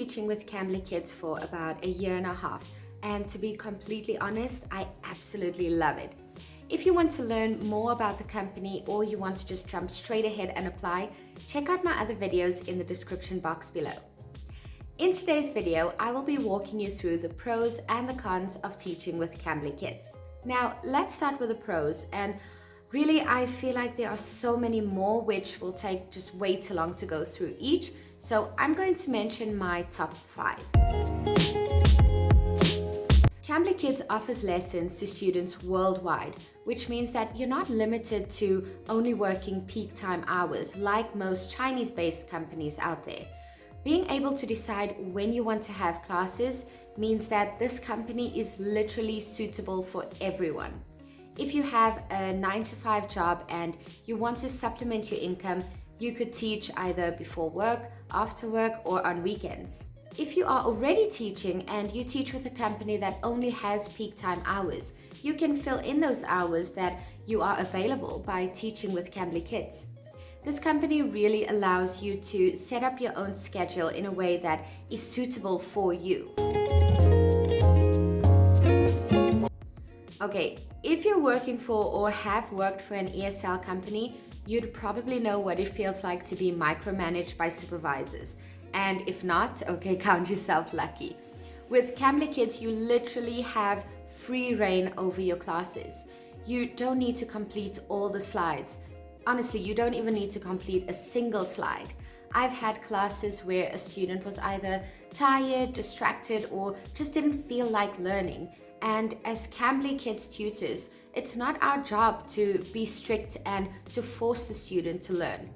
teaching with Cambly Kids for about a year and a half, and to be completely honest, I absolutely love it. If you want to learn more about the company or you want to just jump straight ahead and apply, check out my other videos in the description box below. In today's video, I will be walking you through the pros and the cons of teaching with Cambly Kids. Now, let's start with the pros, and really I feel like there are so many more which will take just way too long to go through each, so I'm going to mention my top 5. Cambly Kids offers lessons to students worldwide, which means that you're not limited to only working peak time hours like most Chinese-based companies out there. Being able to decide when you want to have classes means that this company is literally suitable for everyone. If you have a 9-to-5 job and you want to supplement your income, you could teach either before work, after work, or on weekends. If you are already teaching and you teach with a company that only has peak time hours, you can fill in those hours that you are available by teaching with Cambly Kids. This company really allows you to set up your own schedule in a way that is suitable for you. Okay, if you're working for or have worked for an ESL company, you'd probably know what it feels like to be micromanaged by supervisors. And if not, okay, count yourself lucky. With Cambly Kids, you literally have free reign over your classes. You don't need to complete all the slides. Honestly, you don't even need to complete a single slide. I've had classes where a student was either tired, distracted, or just didn't feel like learning. And as Cambly Kids tutors, it's not our job to be strict and to force the student to learn.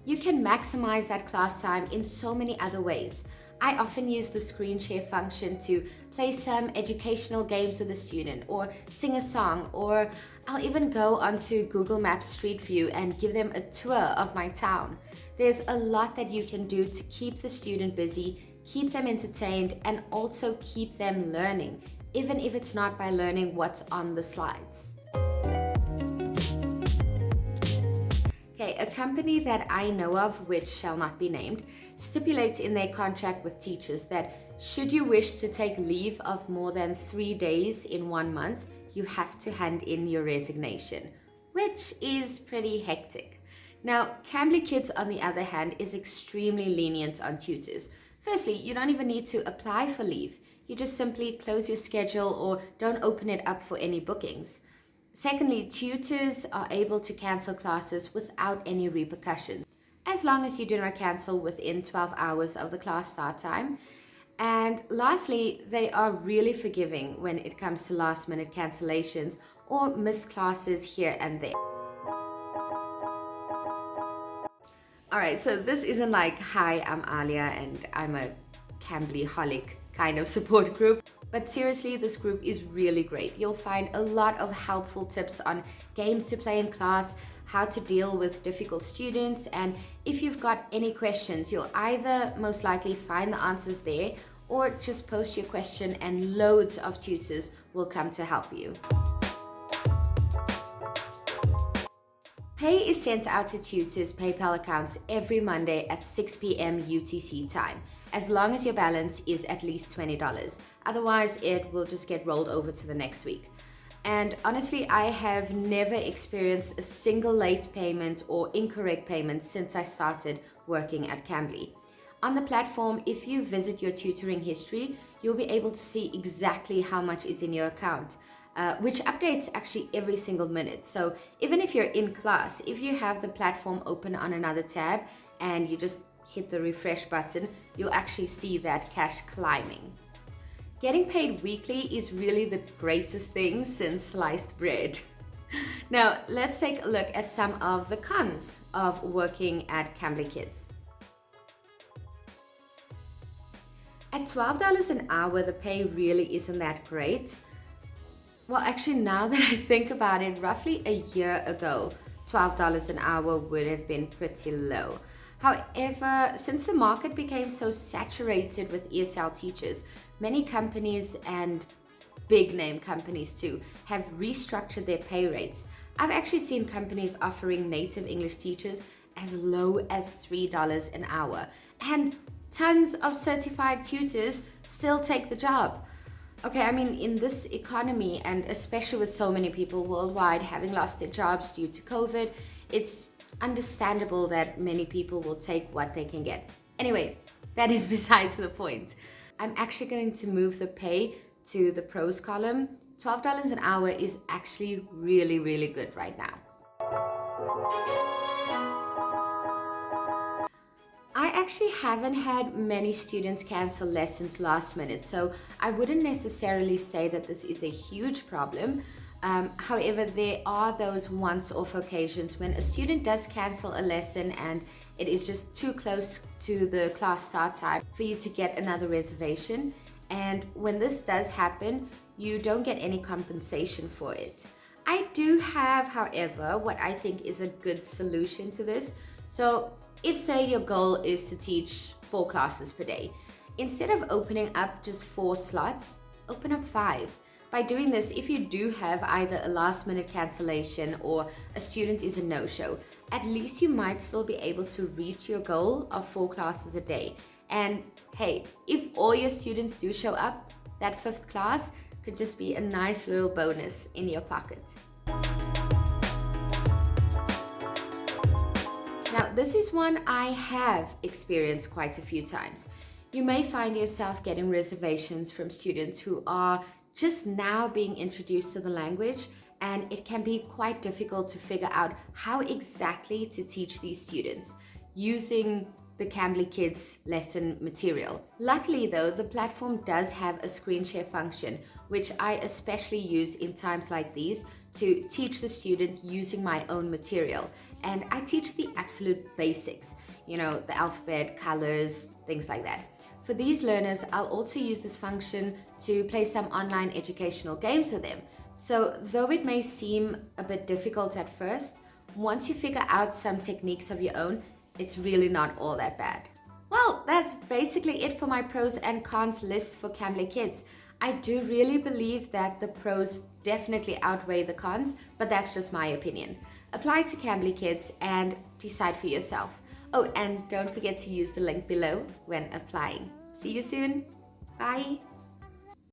You can maximize that class time in so many other ways. I often use the screen share function to play some educational games with a student, or sing a song, or I'll even go onto Google Maps Street View and give them a tour of my town. There's a lot that you can do to keep the student busy, keep them entertained, and also keep them learning, even if it's not by learning what's on the slides. Okay, a company that I know of, which shall not be named, stipulates in their contract with teachers that should you wish to take leave of more than 3 days in 1 month, you have to hand in your resignation, which is pretty hectic. Now, Cambly Kids, on the other hand, is extremely lenient on tutors. Firstly, you don't even need to apply for leave. You just simply close your schedule or don't open it up for any bookings. Secondly, tutors are able to cancel classes without any repercussions, as long as you do not cancel within 12 hours of the class start time. And lastly, they are really forgiving when it comes to last-minute cancellations or missed classes here and there. Alright, so this isn't like, hi, I'm Alia and I'm a Cambly-holic kind of support group. But seriously, this group is really great. You'll find a lot of helpful tips on games to play in class, how to deal with difficult students, and if you've got any questions, you'll either most likely find the answers there or just post your question and loads of tutors will come to help you. Pay is sent out to tutors' PayPal accounts every Monday at 6 p.m. UTC time, as long as your balance is at least $20. Otherwise, it will just get rolled over to the next week. And honestly, I have never experienced a single late payment or incorrect payment since I started working at Cambly. On the platform, if you visit your tutoring history, you'll be able to see exactly how much is in your account, which updates actually every single minute. So even if you're in class, if you have the platform open on another tab and you just hit the refresh button, you'll actually see that cash climbing. Getting paid weekly is really the greatest thing since sliced bread. Now, let's take a look at some of the cons of working at Cambly Kids. At $12 an hour, the pay really isn't that great. Well, actually, now that I think about it, roughly a year ago, $12 an hour would have been pretty low. However, since the market became so saturated with ESL teachers, many companies and big name companies too have restructured their pay rates. I've actually seen companies offering native English teachers as low as $3 an hour. And tons of certified tutors still take the job. Okay, I mean, in this economy, and especially with so many people worldwide having lost their jobs due to COVID, it's understandable that many people will take what they can get. Anyway, that is besides the point. I'm actually going to move the pay to the pros column. $12 an hour is actually really, really good right now. I actually haven't had many students cancel lessons last minute, so I wouldn't necessarily say that this is a huge problem. However, there are those once-off occasions when a student does cancel a lesson and it is just too close to the class start time for you to get another reservation. And when this does happen, you don't get any compensation for it. I do have, however, what I think is a good solution to this. So if, say, your goal is to teach 4 classes per day, instead of opening up just 4 slots, open up 5. By doing this, if you do have either a last-minute cancellation or a student is a no-show, at least you might still be able to reach your goal of 4 classes a day. And hey, if all your students do show up, that 5th class could just be a nice little bonus in your pocket. Now, this is one I have experienced quite a few times. You may find yourself getting reservations from students who are just now being introduced to the language, and it can be quite difficult to figure out how exactly to teach these students using the Cambly Kids lesson material. Luckily though, the platform does have a screen share function, which I especially use in times like these to teach the student using my own material. And I teach the absolute basics, you know, the alphabet, colors, things like that. For these learners, I'll also use this function to play some online educational games with them. So though it may seem a bit difficult at first, once you figure out some techniques of your own, it's really not all that bad. Well, that's basically it for my pros and cons list for Cambly Kids. I do really believe that the pros definitely outweigh the cons, but that's just my opinion. Apply to Cambly Kids and decide for yourself. Oh, and don't forget to use the link below when applying. See you soon. Bye.